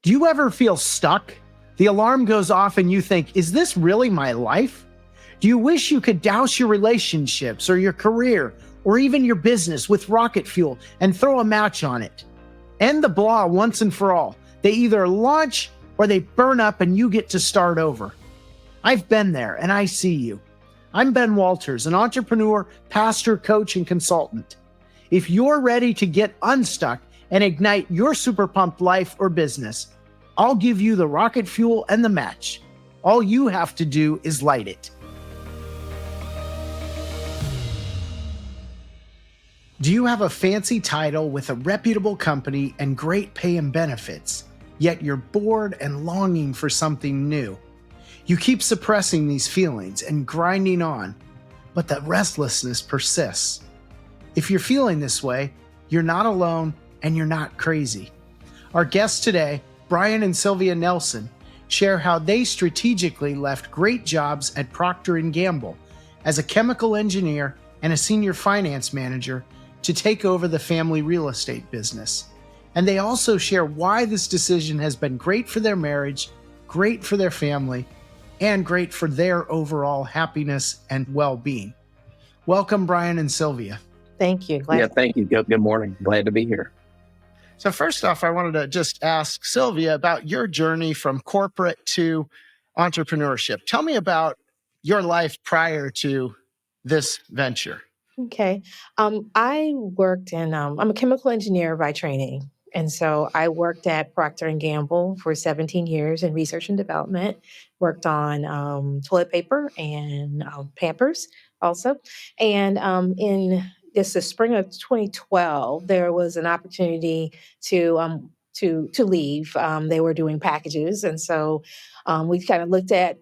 Do you ever feel stuck? The alarm goes off and you think, is this really my life? Do you wish you could douse your relationships or your career or even your business with rocket fuel and throw a match on it? End the blah once and for all. They either launch or they burn up and you get to start over. I've been there and I see you. I'm Ben Walters, an entrepreneur, pastor, coach, and consultant. If you're ready to get unstuck and ignite your super pumped life or business, I'll give you the rocket fuel and the match. All you have to do is light it. Do you have a fancy title with a reputable company and great pay and benefits, yet you're bored and longing for something new? You keep suppressing these feelings and grinding on, but the restlessness persists. If you're feeling this way, you're not alone and you're not crazy. Our guests today, Bryan and Sylvia Nelson, share how they strategically left great jobs at Procter Gamble as a chemical engineer and a senior finance manager to take over the family real estate business. And they also share why this decision has been great for their marriage, great for their family, and great for their overall happiness and well-being. Welcome, Bryan and Sylvia. Thank you. Thank you. Good morning. Glad to be here. So first off, I wanted to just ask Sylvia about your journey from corporate to entrepreneurship. Tell me about your life prior to this venture. Okay. I worked I'm a chemical engineer by training. And so I worked at Procter Gamble for 17 years in research and development, worked on toilet paper and Pampers also. And in the spring of 2012, there was an opportunity to leave. They were doing packages. And so we kind of looked at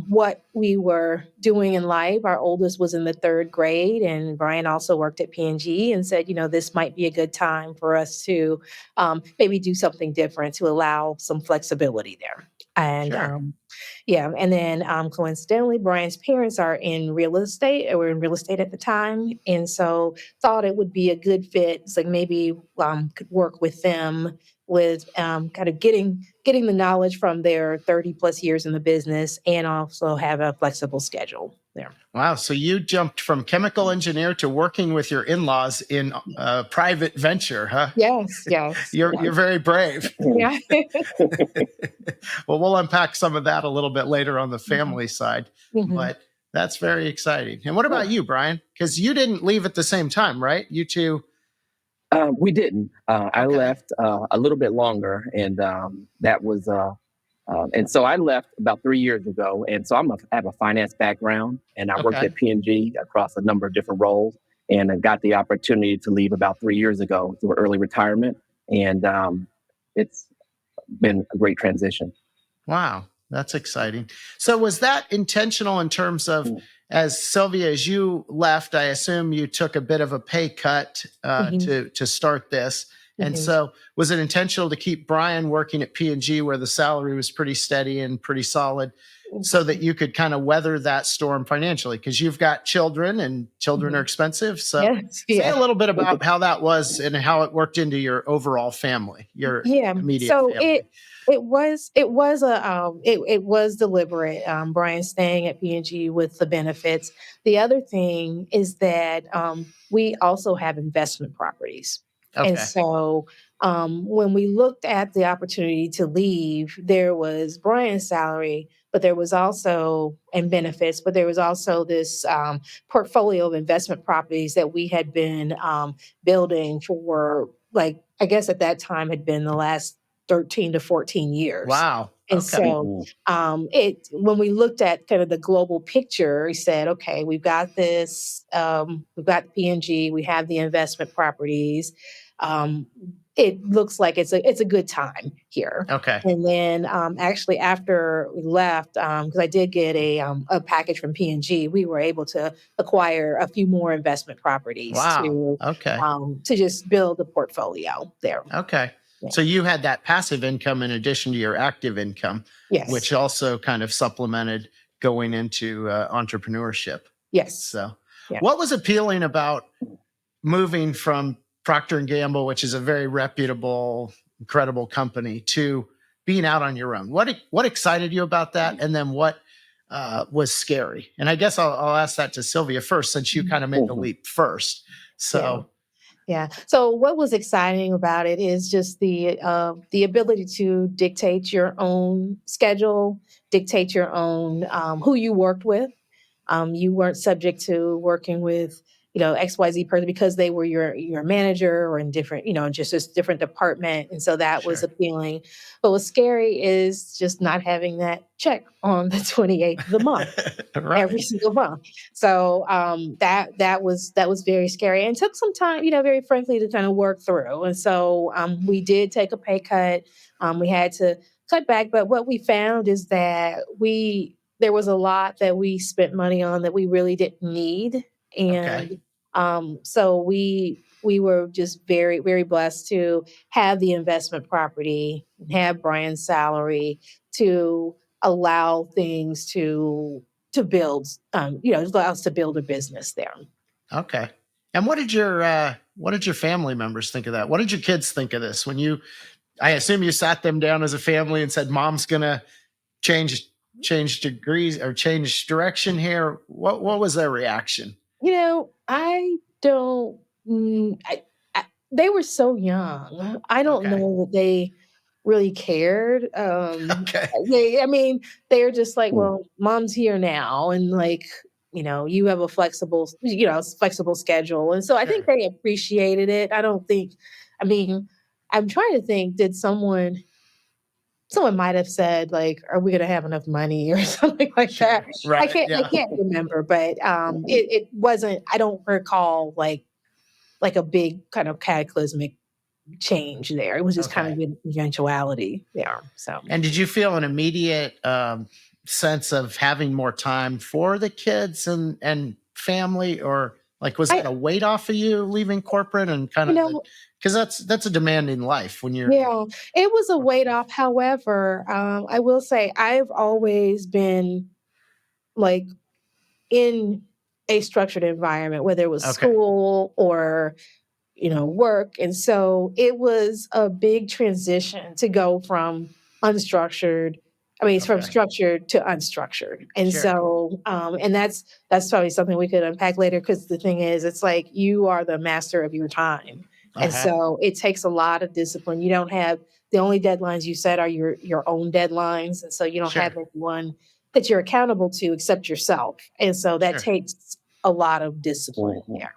what we were doing in life. Our oldest was in the third grade, and Bryan also worked at P&G and said, this might be a good time for us to maybe do something different to allow some flexibility there. And Sure. and then coincidentally, Bryan's parents are in real estate, or were in real estate at the time, and so thought it would be a good fit. It's like maybe could work with them with kind of getting the knowledge from their 30 plus years in the business, and also have a flexible schedule there. Wow. So you jumped from chemical engineer to working with your in-laws in a private venture, huh? Yes. You're very brave. Yeah. Well, we'll unpack some of that a little bit later on the family side, Mhm. but that's very exciting. And what about you, Bryan? Because you didn't leave at the same time, right? You two. We didn't. I Okay. left a little bit longer, and that was. And so I left about 3 years ago, and so I have a finance background, and I worked Okay. at P&G across a number of different roles, and I got the opportunity to leave about 3 years ago through early retirement, and it's been a great transition. Wow, that's exciting. So was that intentional in terms of, as Sylvia, as you left, I assume you took a bit of a pay cut Mhm. to start this. And Mhm. so was it intentional to keep Bryan working at P&G where the salary was pretty steady and pretty solid so that you could kind of weather that storm financially? Because you've got children and children are expensive. So Yes. say Yeah. a little bit about how that was and how it worked into your overall family, your Yeah. immediate So family. it was deliberate. Bryan staying at P&G with the benefits. The other thing is that we also have investment properties. And Okay. so when we looked at the opportunity to leave, there was Bryan's salary, but there was also, and benefits, but there was also this portfolio of investment properties that we had been building for, like, I guess at that time had been the last 13 to 14 years. Wow. And Okay. so when we looked at kind of the global picture, we said, okay, we've got this, we've got P&G, we have the investment properties. It looks like it's a good time here. Okay. And then actually after we left, because I did get a package from P&G, we were able to acquire a few more investment properties Wow. Okay. to just build a portfolio there. Okay. Yeah. So you had that passive income in addition to your active income, Yes. which also kind of supplemented going into entrepreneurship. Yes. So Yeah. what was appealing about moving from Procter & Gamble, which is a very reputable, incredible company, to being out on your own. What excited you about that? And then what was scary? And I guess I'll ask that to Sylvia first, since you kind of made the leap first. So Yeah. So what was exciting about it is just the ability to dictate your own schedule, dictate your own who you worked with. You weren't subject to working with, XYZ person because they were your manager or in different, just this different department. And so that was sure. appealing. But what's scary is just not having that check on the 28th of the month. Right. Every single month. So that was very scary and took some time, very frankly, to kind of work through. And so we did take a pay cut. We had to cut back, but what we found is that there was a lot that we spent money on that we really didn't need. And Okay. so we were just very, very blessed to have the investment property, have Bryan's salary to allow things to build, allow us to build a business there. Okay. And what did your family members think of that? What did your kids think of this when I assume you sat them down as a family and said, "Mom's gonna change degrees or change direction here"? What was their reaction? I don't. They were so young. I don't Okay. know that they really cared. Okay. I mean, they're just like, well, mom's here now, and like, you have a flexible schedule, and so I think Sure. they appreciated it. I don't think. I mean, I'm trying to think. Did someone might have said like, "Are we going to have enough money?" or something like that. Sure. I Right. can't. I Yeah. can't remember, but it wasn't. I don't recall like a big kind of cataclysmic change there. It was just kind Okay. of an eventuality there. So And did you feel an immediate sense of having more time for the kids and family, or like was I, that a weight off of you leaving corporate and kind you of know, because that's a demanding life when you're yeah, it was a weight off. However, I will say I've always been like in a structured environment, whether it was okay. school or work. And so it was a big transition to go from unstructured. I mean, it's from Okay. structured to unstructured. And Sure. so, and that's probably something we could unpack later. Cause the thing is, it's like you are the master of your time. And Uh-huh. so it takes a lot of discipline. You don't have the only deadlines you set are your own deadlines. And so you don't have Sure. anyone that you're accountable to except yourself. And so that Sure. takes a lot of discipline there.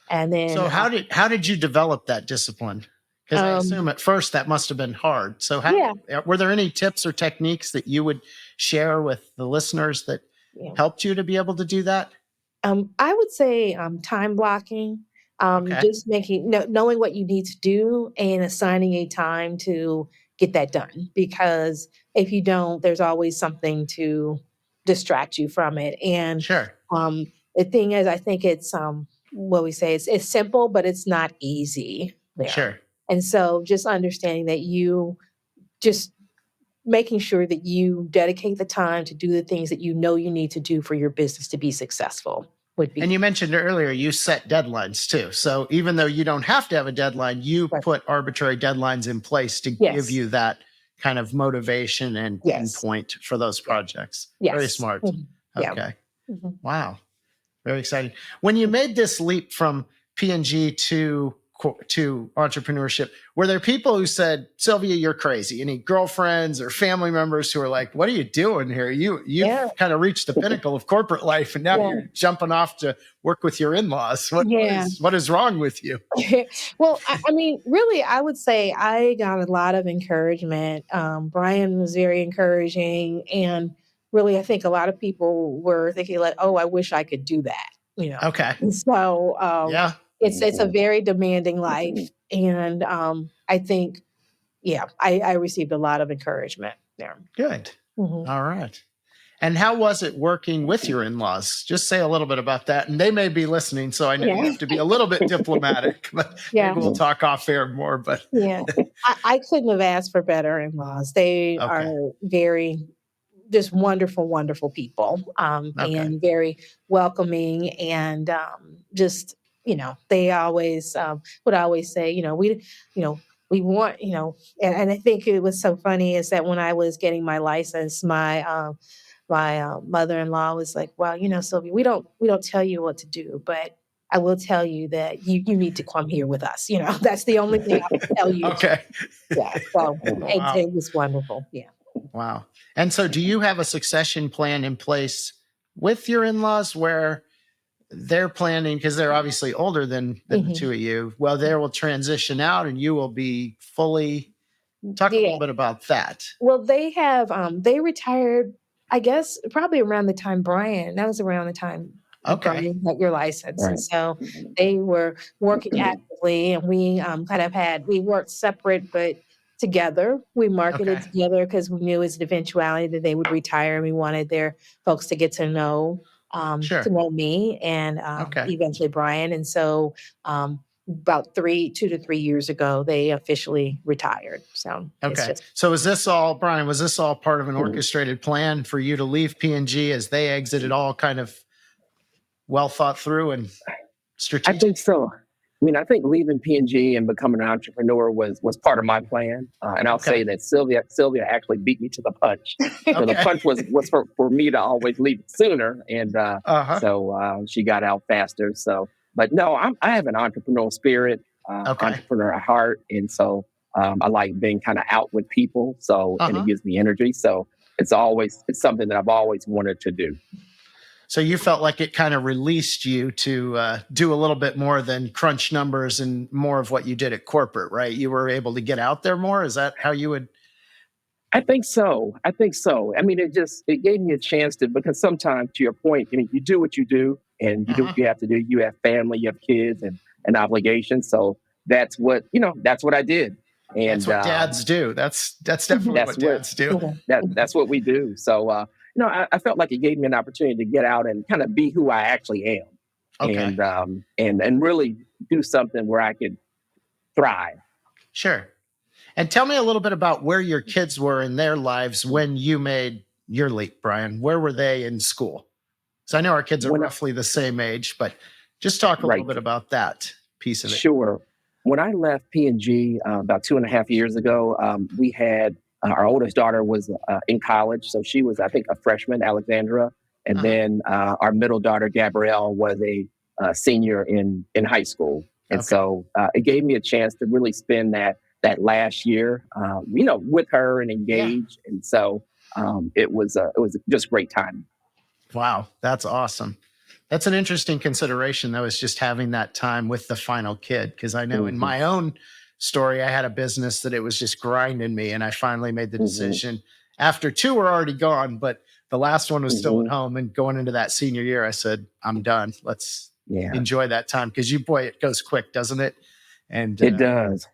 And then, So how did you develop that discipline? Because I um, assume at first that must have been hard. So yeah, were there any tips or techniques that you would share with the listeners that yeah. helped you to be able to do that? I would say time blocking, Okay. just knowing what you need to do and assigning a time to get that done. Because if you don't, there's always something to distract you from it. And Sure. um, the thing is, I think it's what we say it's simple, but it's not easy there. Sure. And so, just understanding that you just making sure that you dedicate the time to do the things that you know you need to do for your business to be successful would And be you mentioned earlier you set deadlines too. So even though you don't have to have a deadline, you right. put arbitrary deadlines in place to give Yes. you that kind of motivation and Yes. endpoint for those Yeah. projects. Very Yes. smart. Yeah. Okay. Mhm. Wow. Very exciting. When you made this leap from P&G to entrepreneurship, were there people who said, "Sylvia, you're crazy"? Any girlfriends or family members who were like, "What are you doing here? You've Yeah. kind of reached the pinnacle of corporate life, and now Yeah. you're jumping off to work with your in-laws. What Yeah. what is wrong with you?" Well, I mean, really, I would say I got a lot of encouragement. Bryan was very encouraging, and really, I think a lot of people were thinking like, "Oh, I wish I could do that," Okay. And so Yeah. it's a very demanding life, and I think, yeah, I received a lot of encouragement there. Good. Mhm. All right. And how was it working with your in-laws? Just say a little bit about that. And they may be listening, so I know you Yeah, have to be a little bit diplomatic, but yeah, maybe we'll talk off air more. But yeah. I couldn't have asked for better in-laws. They are okay. very just wonderful, wonderful people, Okay. and very welcoming, and just they always would always say, we, we want, and I think it was so funny is that when I was getting my license, my mother-in-law was like, "Well, Sylvia, we don't tell you what to do, but I will tell you that you need to come here with us. That's the only thing I will tell you." Okay. Yeah. So Wow. it was wonderful. Yeah. Wow. And so do you have a succession plan in place with your in-laws where they're planning, because they're obviously older than the two Mhm. of you, well, they will transition out and you will be fully, talk a little Yeah. bit about that. Well, they retired, I guess, probably around the time Brian, that was around the time that Okay. Brian got your license. And Right. so they were working actively, and we we worked separate, but together. We marketed Okay. together because we knew as an eventuality that they would retire. And we wanted their folks to get to Sure. know me and Okay. eventually Brian. And so about 2 to 3 years ago, they officially retired. So it's Okay. just So is this all, Brian, was this all part of an Mhm. orchestrated plan for you to leave P&G as they exited, all kind of well thought through and I strategic? think so. I think leaving P&G and becoming an entrepreneur was part of my plan. And I'll Okay. say that Sylvia actually beat me to the punch. So the Okay. punch was for me to always leave it sooner, and Uh-huh. she got out faster. So, but no, I have an entrepreneurial spirit, Okay. entrepreneur at heart, and so I like being kind of out with people. So, and it Uh-huh. gives me energy. So it's something that I've always wanted to do. So you felt like it kind of released you to do a little bit more than crunch numbers and more of what you did at corporate, right? You were able to get out there more. Is that how you would? I think so. I think so. It gave me a chance to, because sometimes, to your point, you do what you do and you do Uh-huh. what you have to do. You have family, you have kids, and obligations. So that's what I did. That's And what dads do. That's definitely Mhm. what that's what dads do. Okay. that's what we do. So I felt like it gave me an opportunity to get out and kind of be who I actually am, Okay. and really do something where I could thrive. Sure. And tell me a little bit about where your kids were in their lives when you made your leap, Brian. Where were they in school? So I know our kids are When I, roughly the same age, but just talk a little right. bit about that piece of it. Sure. When I left P&G about 2.5 years ago, we had our oldest daughter was in college, so she was, I think, a freshman, Alexandra, and Uh-huh. then our middle daughter, Gabrielle, was a senior in high school, and Okay. so it gave me a chance to really spend that last year, with her and Yeah. engage, and so it was just great time. Wow. That's awesome. That's an interesting consideration, though, is just having that time with the final kid. Because I know in Hmm. my own story, I had a business that it was just grinding me. And I finally made the Hmm. decision after two were already gone, but the last one was still at Hmm. home. And going into that senior year, I said, I'm done. Let's Yeah, enjoy that time. Because boy, it goes quick, doesn't it? And it does.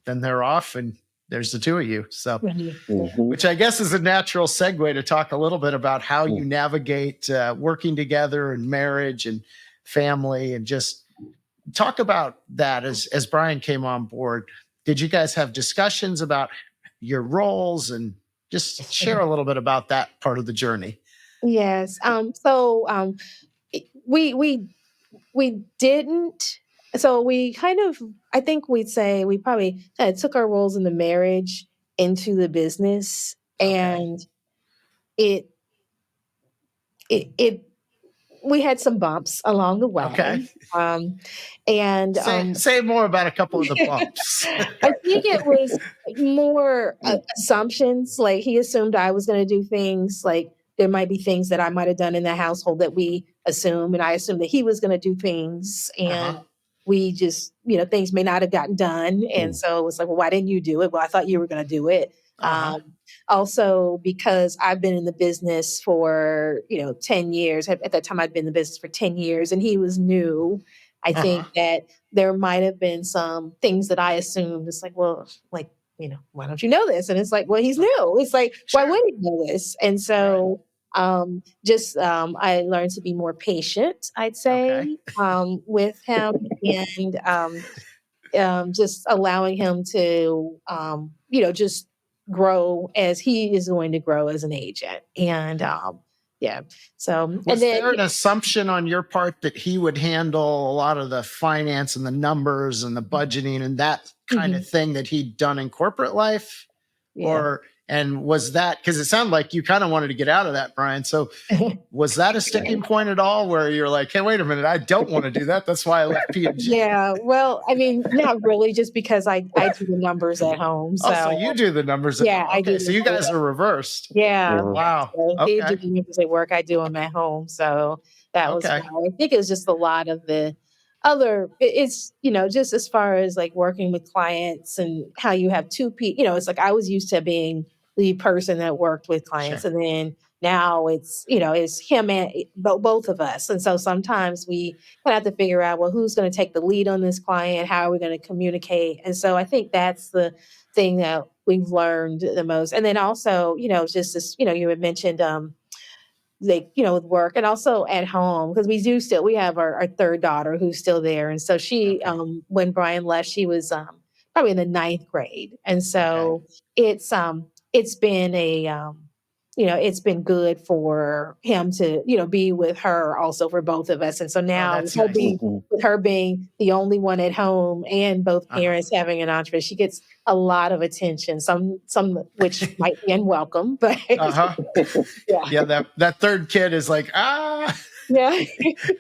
then they're off, and there's the two of you. So, Mhm. Yeah. Hmm. which I guess is a natural segue to talk a little bit about how you navigate working together and marriage and family, and just talk about that as Brian came on board. Did you guys have discussions about your roles, and just share a little bit about that part of the journey? Yes. We didn't. So we kind of, I think we'd say we probably kind of took our roles in the marriage into the business, Okay. and it it we had some bumps along the Okay. way. Um, and Say more about a couple of the bumps. I think it was more assumptions. Like he assumed I was going to do things. Like there might be things that I might have done in the household that we assume, and I assumed that he was going to do things, Uh-huh. and we just, things may not have gotten done. And so it was like, well, why didn't you do it? Well, I thought you were going to do it. Uh-huh. Also, because I've been in the business for 10 years. At that time, I'd been in the business for 10 years, and he was new. I Uh-huh. think that there might have been some things that I assumed. It's like, well, like, why don't you know this? And it's like, well, he's new. It's like, why Sure. would he know this? And Right. so I learned to be more patient, I'd Okay. say, with him, and just allowing him to, just grow as he is going to grow as an agent. And yeah, so, and Was then, there an assumption on your part that he would handle a lot of the finance and the numbers and the budgeting and that kind of thing that he'd done in corporate life? Yeah. And was that, because it sounded like you kind of wanted to get out of that, Bryan. So was that a sticking point at all where you're like, hey, wait a minute, I don't want to do that. That's why I left P&G. Yeah. Well, I mean, not really, just because I do the numbers at home. So, so you do the numbers. Yeah, I okay, do. So you guys are reversed. Yeah. Wow. So he Okay. do the numbers at work. I do them at home. So that was Okay. why. I think it was just a lot of the it's, just as far as like working with clients and how you have two people, it's like I was used to being the person that worked with clients. Sure. And then now it's him and both of us. And so sometimes we kind of have to figure out, well, who's going to take the lead on this client? How are we going to communicate? And so I think that's the thing that we've learned the most. And then also, just this, you had mentioned, with work and also at home, because we have our third daughter who's still there. And so she, when Bryan left, she was probably in the ninth grade. And so it's been it's been good for him to, be with her also for both of us. And so now that's with her being the only one at home and both parents having an entrepreneur, she gets a lot of attention, some which might be unwelcome, but yeah, that third kid is like, yeah,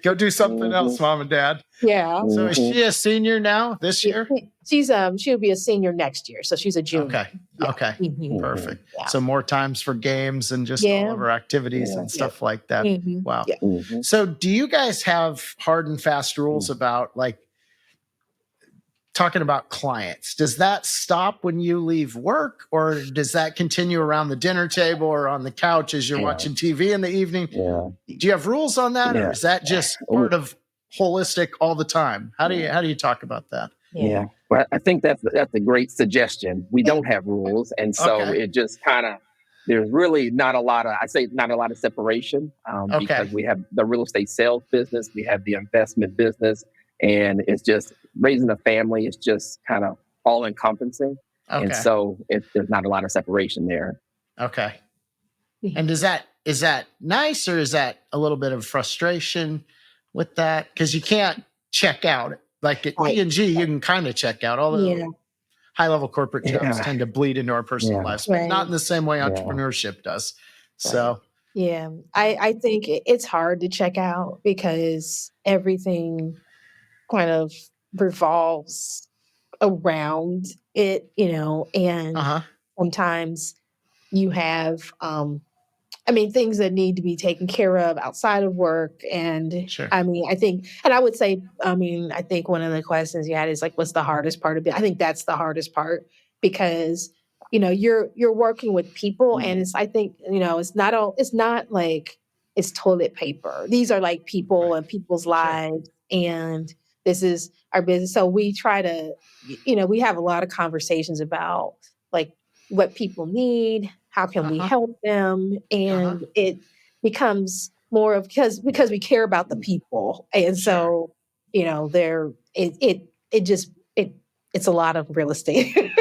go do something else, mom and dad. Yeah. So is she a senior now this year? She'll be a senior next year, so she's a junior. Okay. Yeah. Okay. Perfect. Yeah. So more times for games and just all of her activities and stuff like that. Wow. Yeah. So do you guys have hard and fast rules about like talking about clients? Does that stop when you leave work, or does that continue around the dinner table or on the couch as you're watching TV in the evening? Yeah. Do you have rules on that, or is that just part of holistic all the there's how do you talk about that? Yeah. Well, I think that's a great suggestion. We don't have rules, and so it just kind of, there's really not a lot of separation because we have the real estate sales business, we have the investment business, and it's just raising a family. It's just kind of all encompassing, and so there's not a lot of separation there. Okay. And is that nice, or is that a little bit of frustration with that? Because you can't check out. Like at P&G, you can kind of check out, although high-level corporate jobs tend to bleed into our personal lives, but not in the same way entrepreneurship does. So, I think it's hard to check out because everything kind of revolves around it, and sometimes you have things that need to be taken care of outside of work. And I think one of the questions you had is like, what's the hardest part of it? I think that's the hardest part because, you're working with people and it's not like it's toilet paper. These are like people and people's lives. And this is our business. So we try to, we have a lot of conversations about like what people need, how can we help them? And it becomes more of because we care about the people. And so, it's a lot of real estate. A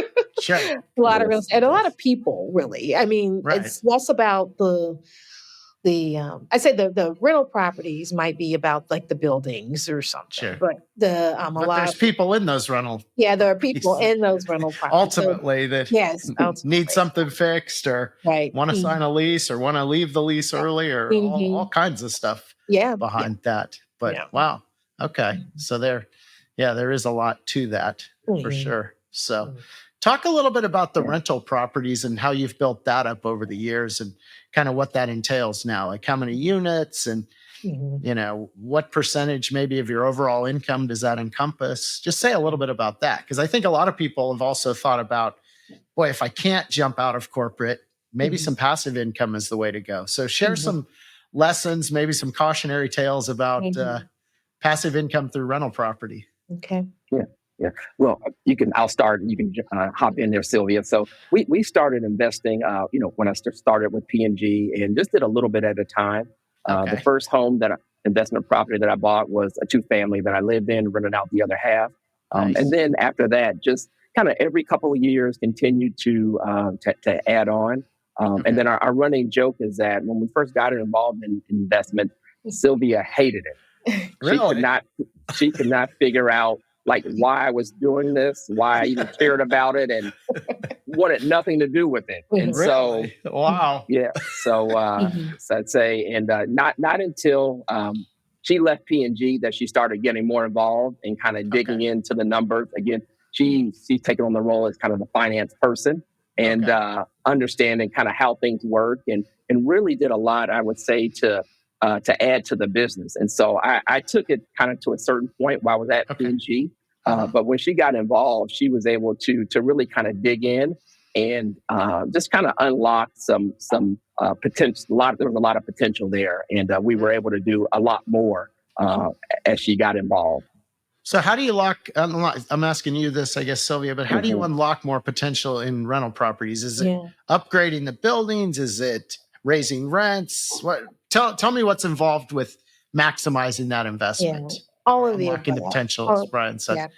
lot of real estate and a lot of people, really. I mean, it's less about I'd say the rental properties might be about like the buildings or something, but there's people in those rental. Yeah, there are people in those rental properties. Ultimately, that need something fixed or want to sign a lease or want to leave the lease early or all kinds of stuff behind that. But wow. Okay. So there is a lot to that for sure. So talk a little bit about the rental properties and how you've built that up over the years and kind of what that entails now, like how many units and, what percentage maybe of your overall income does that encompass? Just say a little bit about that. Because I think a lot of people have also thought about, boy, if I can't jump out of corporate, maybe some passive income is the way to go. So share some lessons, maybe some cautionary tales about passive income through rental property. Okay. Yeah. Well, I'll start. You can hop in there, Sylvia. So we started investing, when I started with P&G and just did a little bit at a time. The first investment property that I bought was a 2-family that I lived in, rented out the other half. And then after that, just kind of every couple of years continued to add on. And then our running joke is that when we first got involved in investment, Sylvia hated it. Really? She could not figure out like why I was doing this, why I even cared about it, and wanted nothing to do with it. And so, Really? Wow. yeah, so so I'd say, and not until she left P&G that she started getting more involved and kind of digging into the numbers. Again, she's taken on the role as kind of the finance person and understanding kind of how things work, and really did a lot, I would say, to add to the business. And so I took it kind of to a certain point while I was at P&G. But when she got involved, she was able to really kind of dig in and just kind of unlock some potential. There was a lot of potential there, and we were able to do a lot more as she got involved. So how do you I'm asking you this, I guess, Sylvia, but how do you unlock more potential in rental properties? Is it upgrading the buildings? Is it raising rents? Tell me what's involved with maximizing that investment. All of the unlocking the potential, as Bryan said.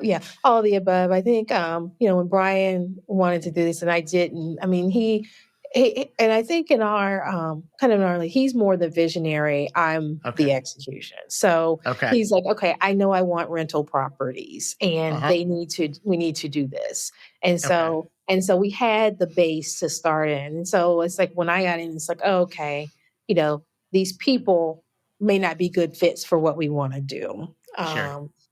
Yeah, all of the above. I think, when Bryan wanted to do this and I didn't, I mean, he and I think in our he's more the visionary. I'm the execution. So he's like, okay, I know I want rental properties and we need to do this. And so, we had the base to start in. And so it's like, when I got in, it's like, these people may not be good fits for what we want to do.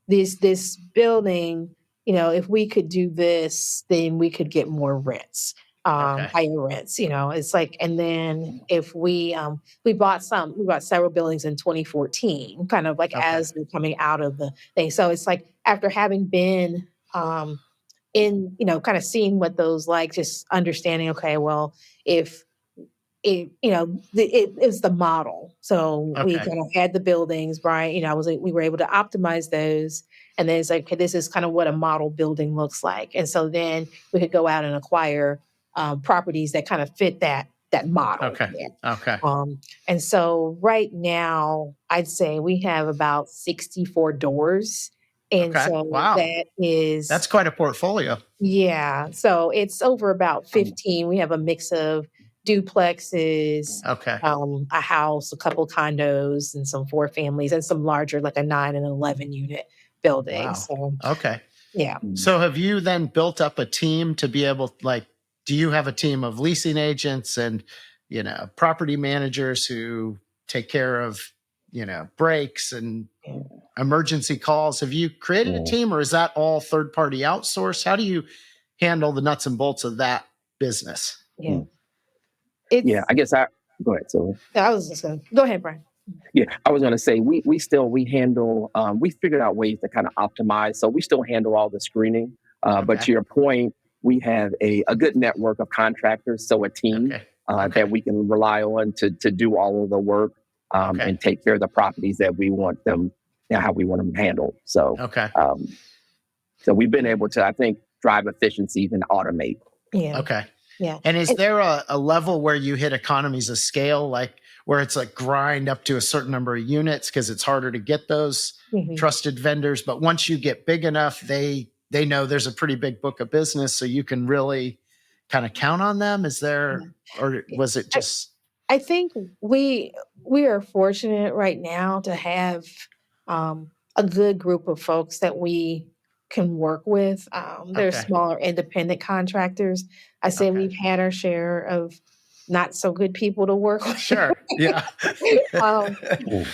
This building, if we could do this, then we could get more rents, higher rents. It's like, and then if we bought several buildings in 2014, kind of like as we're coming out of the thing. So it's like, after having been in, kind of seeing what those like, just understanding, okay, well, if it is the model. So we kind of had the buildings, Bryan, we were able to optimize those. And then it's like, okay, this is kind of what a model building looks like. And so then we could go out and acquire properties that kind of fit that model. And so right now, I'd say we have about 64 doors. And so that's quite a portfolio. Yeah. So it's over about 15. We have a mix of duplexes, a house, a couple condos, and some 4 families, and some larger, like a 9 and 11 unit buildings. Wow. So, yeah. So have you then built up a team to be able, do you have a team of leasing agents and, property managers who take care of, breaks and emergency calls? Have you created a team, or is that all third-party outsourced? How do you handle the nuts and bolts of that business? I guess go ahead, Sylvia. I was just going to go ahead, Bryan. Yeah, I was going to say we handle. We figured out ways to kind of optimize, so we still handle all the screening. But to your point, we have a good network of contractors, so a team that we can rely on to do all of the work and take care of the properties that we want them, how we want them handled. So so we've been able to, I think, drive efficiencies and automate. Yeah. And is there a level where you hit economies of scale, like where it's like grind up to a certain number of units because it's harder to get those trusted vendors? But once you get big enough, they know there's a pretty big book of business, so you can really kind of count on them. Is there, or was it just? I think we are fortunate right now to have a good group of folks that we can work with. They're smaller independent contractors. I say we've had our share of not so good people to work with. Sure. Yeah.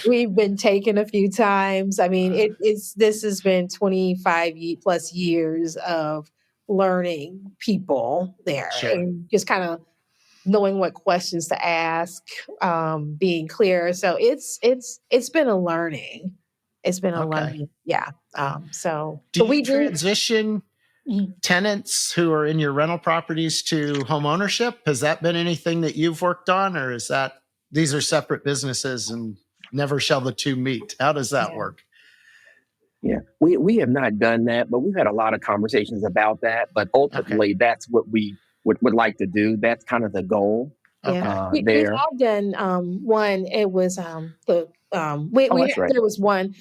We've been taken a few times. I mean, this has been 25 plus years of learning people there and just kind of knowing what questions to ask, being clear. So it's been a learning. It's been a learning. Yeah. Do you transition tenants who are in your rental properties to home ownership? Has that been anything that you've worked on, or is that these are separate businesses and never shall the two meet? How does that work? Yeah, we have not done that, but we've had a lot of conversations about that. But ultimately, that's what we would like to do. That's kind of the goal. We've all done one. It was there was one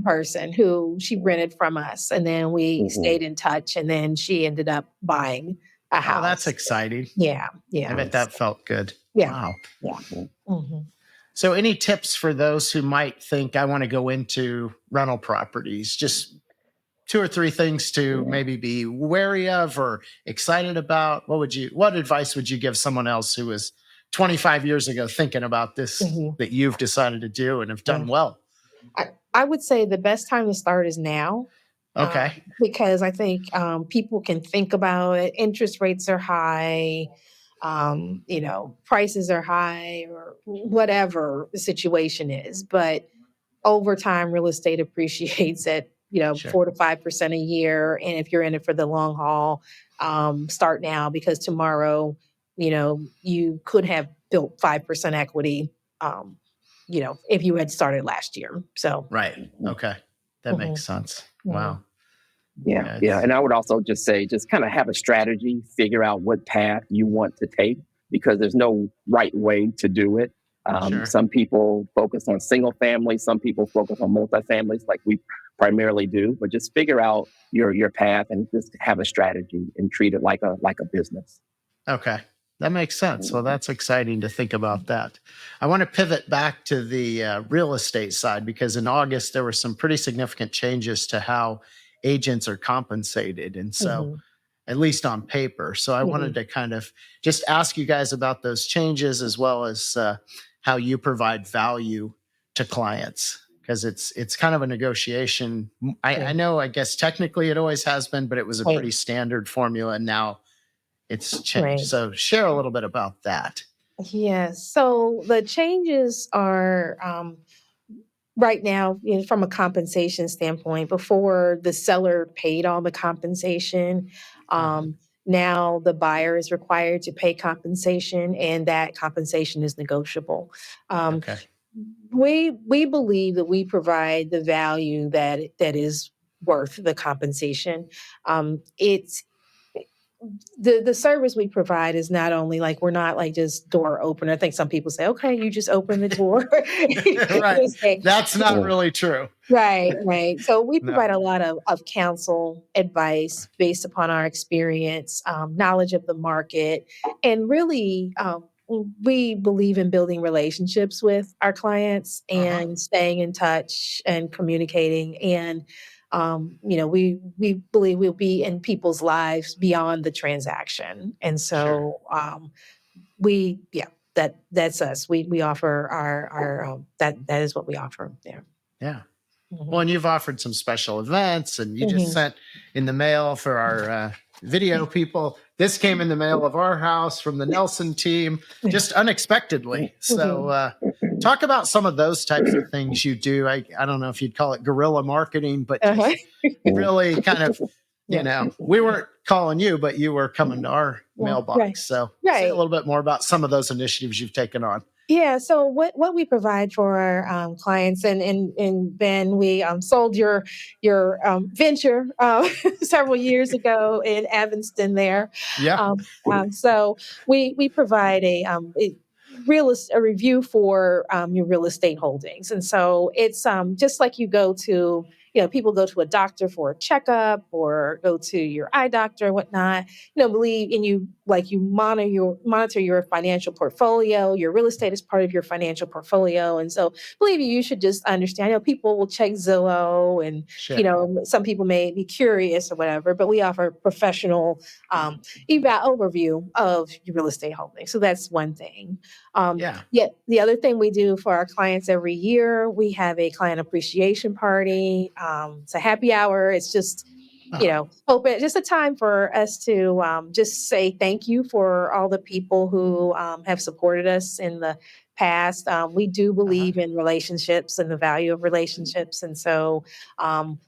person who she rented from us, and then we stayed in touch, and then she ended up buying a house. Oh, that's exciting. Yeah. I bet that felt good. Yeah. Wow. Yeah. So any tips for those who might think I want to go into rental properties? Just two or three things to maybe be wary of or excited about, what advice would you give someone else who was 25 years ago thinking about this that you've decided to do and have done well? I would say the best time to start is now. Okay. Because I think people can think about it. Interest rates are high, prices are high, or whatever the situation is. But over time, real estate appreciates at Sure. 4 to 5% a year. And if you're in it for the long haul, start now, because tomorrow, you could have built 5% equity. If you had started last year. So Right. Okay. That makes sense. Wow. Yeah. And I would also just say, just kind of have a strategy, figure out what path you want to take, because there's no right way to do it. Sure. Some people focus on single family, some people focus on multifamilies like we primarily do, but just figure out your path and just have a strategy and treat it like a business. Okay. That makes sense. Well, that's exciting to think about that. I want to pivot back to the real estate side, because in August, there were some pretty significant changes to how agents are compensated. And so, at least on paper. So I wanted to kind of just ask you guys about those changes, as well as how you provide value to clients, because it's kind of a negotiation. I know, I guess technically it always has been, but it was a pretty standard formula, and now it's changed. Right. So share a little bit about that. Yeah. So the changes are right now, from a compensation standpoint. Before, the seller paid all the compensation. Now the buyer is required to pay compensation, and that compensation is negotiable. Okay. We believe that we provide the value that is worth the compensation. It's the service we provide is not only like, we're not like just door opener. I think some people say, okay, you just open the door. Right. That's not really true. Right. So we provide a lot of counsel, advice based upon our experience, knowledge of the market, and really, we believe in building relationships with our clients and staying in touch and communicating. And we believe we'll be in people's lives beyond the transaction. And so that's us. We offer our that is what we offer there. Yeah. Well, and you've offered some special events, and you just sent in the mail for our video people. This came in the mail of our house from the Nelson team, just unexpectedly. So talk about some of those types of things you do. I don't know if you'd call it guerrilla marketing, but just really kind of, we weren't calling you, but you were coming to our mailbox. Right. So say a little bit more about some of those initiatives you've taken on. Yeah. So what we provide for our clients, and Ben, we sold your venture several years ago in Evanston there. Yeah. So we provide a review for your real estate holdings, and so it's just like you go to. People go to a doctor for a checkup or go to your eye doctor and whatnot. Believe in you, like you monitor your financial portfolio. Your real estate is part of your financial portfolio, and so believe you should just understand. People will check Zillow, and some people may be curious or whatever, but we offer professional overview of your real estate holdings. So that's one thing. Yet the other thing we do for our clients every year, we have a client appreciation party. It's a happy hour. It's just, open, just a time for us to just say thank you for all the people who have supported us in the past. We do believe in relationships and the value of relationships. And so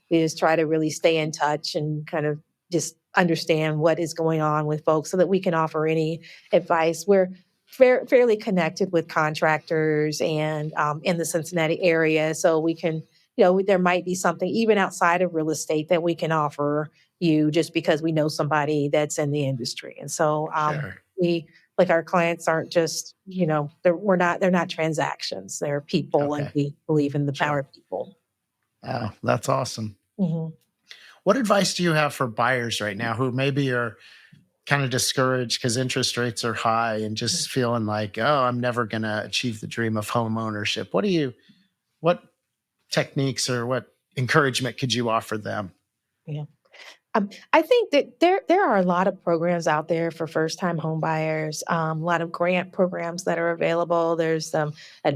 we just try to really stay in touch and kind of just understand what is going on with folks so that we can offer any advice. We're fairly connected with contractors and in the Cincinnati area. So we can, there might be something even outside of real estate that we can offer you just because we know somebody that's in the industry. And so we, like, our clients aren't just, they're not transactions. They're people, and we believe in the power of people. Oh, that's awesome. What advice do you have for buyers right now who maybe are kind of discouraged because interest rates are high and just feeling like, oh, I'm never going to achieve the dream of home ownership? What techniques or what encouragement could you offer them? Yeah. I think that there are a lot of programs out there for first-time home buyers, a lot of grant programs that are available. There's an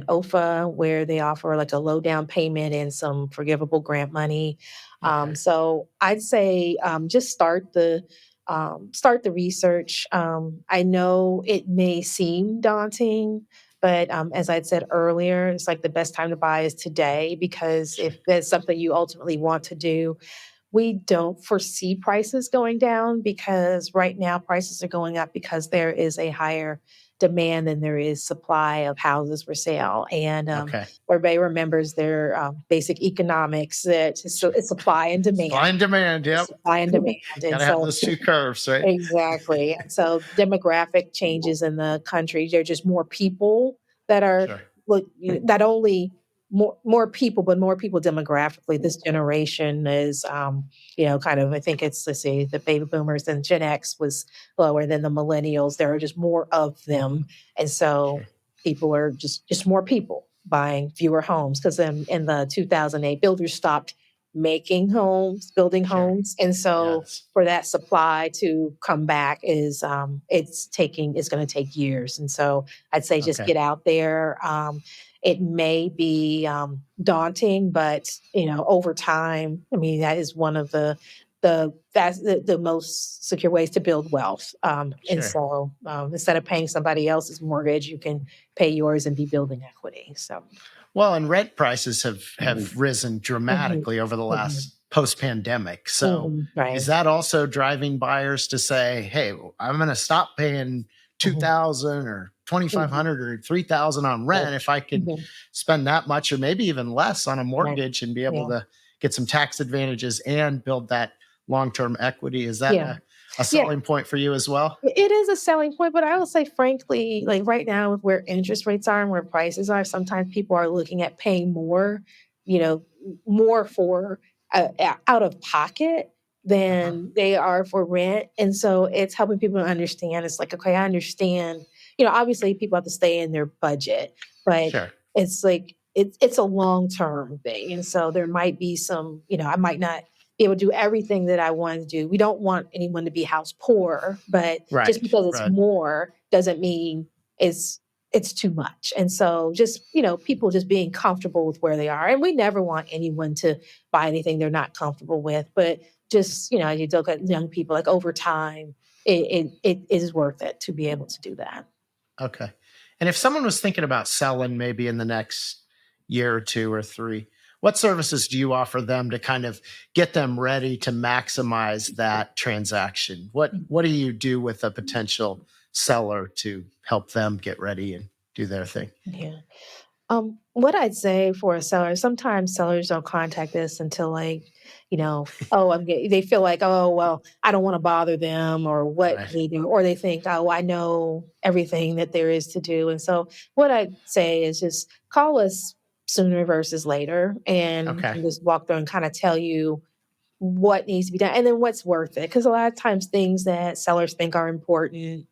OFA where they offer like a low down payment and some forgivable grant money. Okay. So I'd say just start the research. I know it may seem daunting, but as I said earlier, it's like the best time to buy is today because Sure. if that's something you ultimately want to do, we don't foresee prices going down because right now prices are going up because there is a higher demand than there is supply of houses for sale. And Okay. everybody remembers their basic economics that Sure. it's supply and Supply demand. and demand. It's Yep. supply and demand. Got And to have so those two curves, right? exactly. And so demographic changes in the country, there are just more people that are Sure. not only more people, but more people demographically. This generation is kind of I think it's let's see, the baby boomers and Gen X was lower than the millennials. There are just more of them. And so Sure. people are just more people buying fewer homes because in the 2008 builders stopped building Sure. homes. And so Yes. for that supply to come back is it's going to take years. And so I'd say just Okay. get out there. It may be daunting, but over time, I mean, that is one of that's the most secure ways to build wealth. And Sure. so instead of paying somebody else's mortgage, you can pay yours and be building equity. So, Well, and rent prices have Mhm. risen mhm, dramatically over the mhm, last post-pandemic. So is right. that also driving buyers to say, "Hey, I'm going to stop paying Mhm, 2,000 or mhm, 2,500 or 3,000 on right. rent if I can Mhm, spend that much or maybe even less on a right. mortgage and be able Yeah. to get some tax advantages and build that long-term equity?" Is that Yeah. a Yeah. selling point for you as well? It is a selling point, but I will say frankly, like right now with where interest rates are and where prices are, sometimes people are looking at paying more, more for out of pocket Uh-huh. than they are for rent. And so it's helping people understand. It's like, okay, I understand, obviously people have to stay in their budget, but Sure. it's like it's a long-term thing. And so there might be some, I might not be able to do everything that I want to do. We don't want anyone to be house poor, but just Right. because it's Right. more doesn't mean it's it's too much. And so just, people just being comfortable with where they are. And we never want anyone to buy anything they're not comfortable with, but just, you look at young people like over time, it is worth it to be able to do that. Okay. And if someone was thinking about selling maybe in the next year or two or three, what services do you offer them to kind of get them ready to maximize that transaction? What do you do with a potential seller to help them get ready and do their thing? Yeah. What I'd say for a seller, sometimes sellers don't contact us until like, oh, they feel like, oh, well, I don't want to bother them or what Right. they do, or they think, oh, I know everything that there is to do. And so what I'd say is just call us sooner versus later and Okay. can just walk through and kind of tell you what needs to be done and then what's worth it. Because a lot of times things that sellers think are important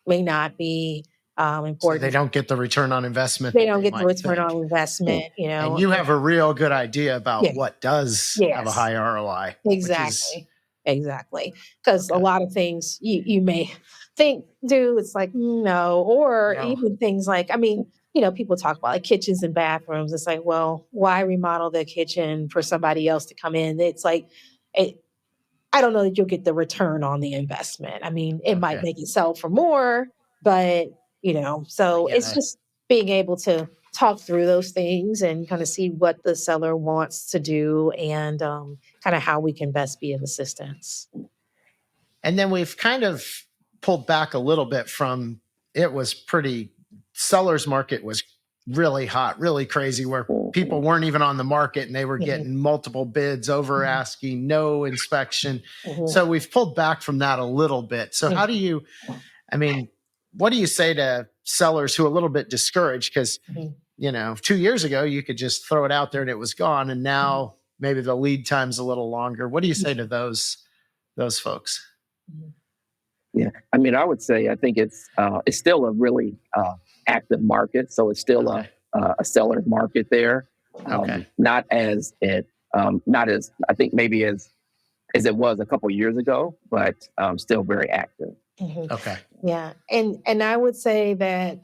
may not be So they important. don't get the return on investment They that don't they get the might return think. on investment, And you have a real good idea about Yeah. what does have a Yes. high ROI, which is Exactly. Exactly. Because a okay. lot of things you may think do, it's like, no, or No. even things like, I mean, people talk about like kitchens and bathrooms. It's like, well, why remodel the kitchen for somebody else to come in? It's like, it, I don't know that you'll get the return on the investment. I mean, it might Okay. make it sell for more, but, so it's Yeah. just being able to talk through those things and kind of see what the seller wants to do and kind of how we can best be of assistance. And then we've kind of pulled back a little bit from it was pretty sellers market was really hot, really crazy where people weren't even on the market and they were Mhm, getting multiple bids over mhm, asking, no inspection. mhm, So we've pulled back from that a little bit. So how do mhm, you I mean, what do you say to sellers who are a little bit discouraged cuz mhm, 2 years ago you could just throw it out there and it was gone and mhm, now maybe the lead time's a little longer. What do you say mhm, to those folks? mhm. Yeah, I mean, I would say I think it's still a really active market, so it's still Okay. a seller's market there. Okay. Not as I think maybe as as it was a couple years ago, but still very active. Mhm. Okay. Yeah. And I would say that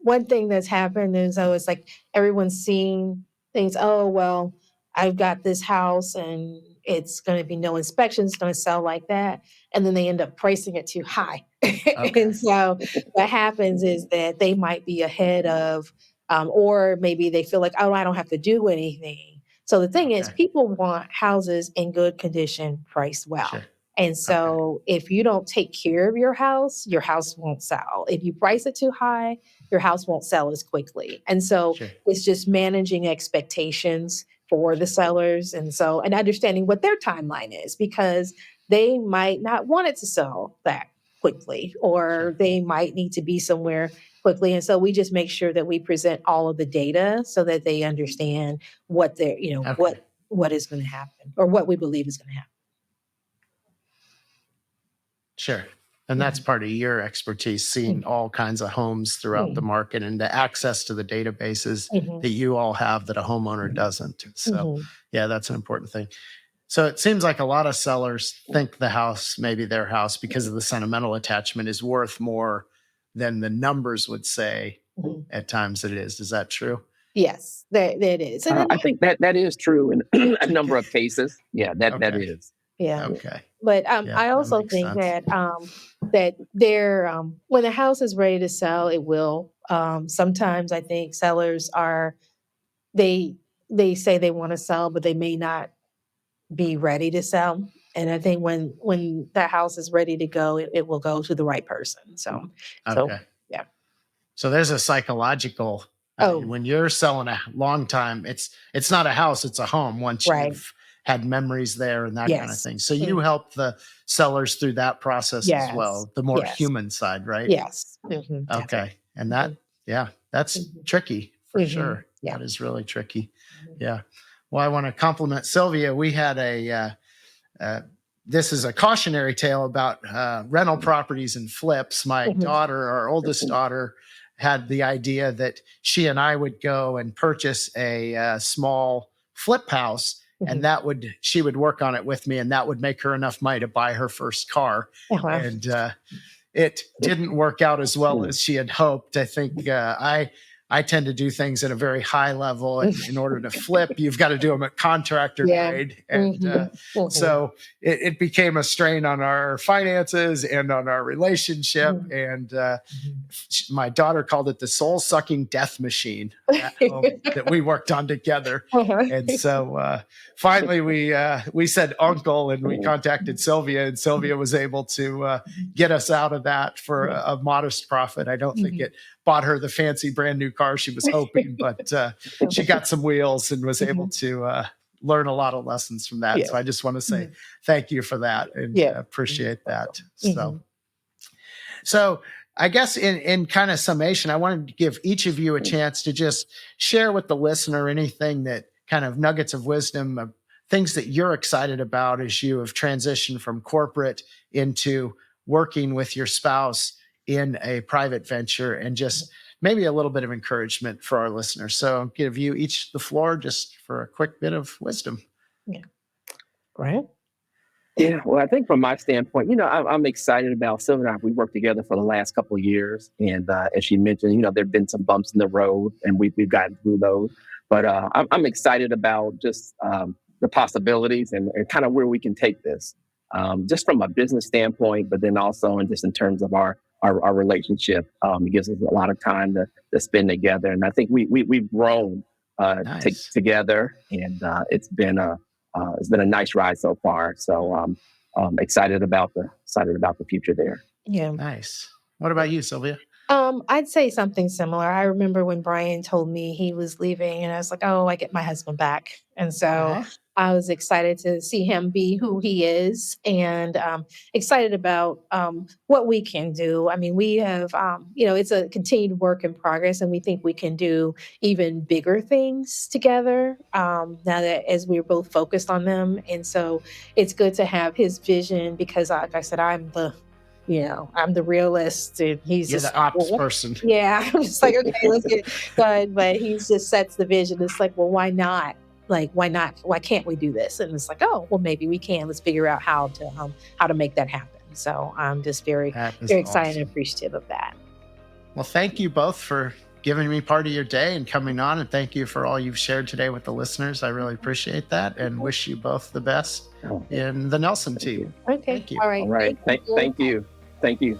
one thing that's happened is it's like everyone's seeing things, oh, well, I've got this house and it's going to be no inspections, going to sell like that. And then they end up pricing it too high. Okay. And so what happens is that they might be ahead of, or maybe they feel like, oh, I don't have to do anything. So the thing is, Okay. people want houses in good condition, priced well. Sure. And so if you don't take care of your house won't sell. If you price it too high, your house won't sell as quickly. And so Sure. it's just managing expectations for the sellers. And so, and understanding what their timeline is, because they might not want it to sell that quickly, or they might need to be somewhere quickly. And so we just make sure that we present all of the data so that they understand what they're, what is going to happen, or what we believe is going to happen. Sure. And that's part of your expertise, seeing all kinds of homes throughout the market and the access to the databases that you all have that a homeowner doesn't. So yeah, that's an important thing. So it seems like a lot of sellers think the house, maybe their house, because of the sentimental attachment, is worth more than the numbers would say at times that it is. Is that true? Yes, that is. And I think that is true in a number of cases. Yeah, that is. Yeah. Okay. But I also think that that they're when the house is ready to sell, it will. Sometimes I think sellers they say they want to sell, but they may not be ready to sell. And I think when the house is ready to go, it will go to the right person. So yeah. So there's a psychological. When you're selling a long time, it's not a house, it's a home. Once you've had memories there and that kind of thing. So you help the sellers through that process as well, the more human side, right? Yes. Okay. And that's tricky for sure. Yeah. That is really tricky. Yeah. Well, I want to compliment Sylvia. We had this is a cautionary tale about rental properties and flips. My daughter, our oldest daughter, had the idea that she and I would go and purchase a small flip house, and she would work on it with me, and that would make her enough money to buy her first car. And it didn't work out as well as she had hoped. I think I tend to do things at a very high level. And in order to flip, you've got to do them at contractor grade. And so it became a strain on our finances and on our relationship. And my daughter called it the soul-sucking death machine that we worked on together. And so finally we said uncle, and we contacted Sylvia, and Sylvia was able to get us out of that for a modest profit. I don't think it bought her the fancy brand new car she was hoping, but she got some wheels and was able to learn a lot of lessons from that. So I just want to say thank you for that and appreciate that. So I guess in kind of summation, I wanted to give each of you a chance to just share with the listener anything that kind of nuggets of wisdom, things that you're excited about as you have transitioned from corporate into working with your spouse in a private venture, and just maybe a little bit of encouragement for our listeners. So I'll give you each the floor just for a quick bit of wisdom. Yeah. Right. Yeah, well, I think from my standpoint, I'm excited about Sylvia and I. We worked together for the last couple of years, and as she mentioned, there've been some bumps in the road, and we've gotten through those. But I'm excited about just the possibilities and kind of where we can take this, just from a business standpoint, but then also in terms of our relationship. It gives us a lot of time to spend together, and I think we've grown together, and it's been a nice ride so far. So I'm excited about the future there. Yeah. Nice. What about you, Sylvia? I'd say something similar. I remember when Bryan told me he was leaving, and I was like, oh, I get my husband back. And so I was excited to see him be who he is, and excited about what we can do. I mean, we have, it's a continued work in progress, and we think we can do even bigger things together now that as we're both focused on them. And so it's good to have his vision, because like I said, I'm the realist, and he's You're the ops person. Yeah, I'm just like, okay, let's get it done. But he just sets the vision. It's like, well, why not Like, why not? Why can't we do this? And it's like, oh, well, maybe we can. Let's figure out how to make that happen. So I'm just very excited awesome. and appreciative of that. Well, thank you both for giving me part of your day and coming on. And thank you for all you've shared today with the listeners. I really appreciate that and wish you both the best in the Nelson team. Okay. Thank you. All right. All right. Thank you. Thank you.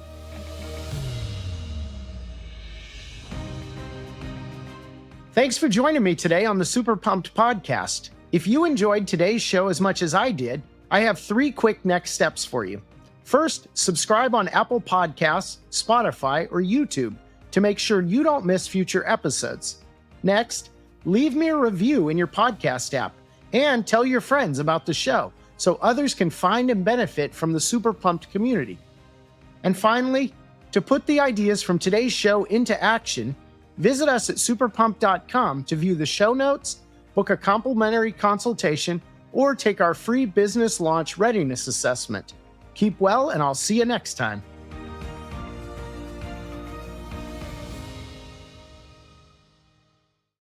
Thanks for joining me today on the Super Pumped podcast. If you enjoyed today's show as much as I did, I have 3 quick next steps for you. First, subscribe on Apple Podcasts, Spotify, or YouTube to make sure you don't miss future episodes. Next, leave me a review in your podcast app and tell your friends about the show so others can find and benefit from the Super Pumped community. And finally, to put the ideas from today's show into action, visit us at superpump.com to view the show notes, book a complimentary consultation, or take our free business launch readiness assessment. Keep well, and I'll see you next time.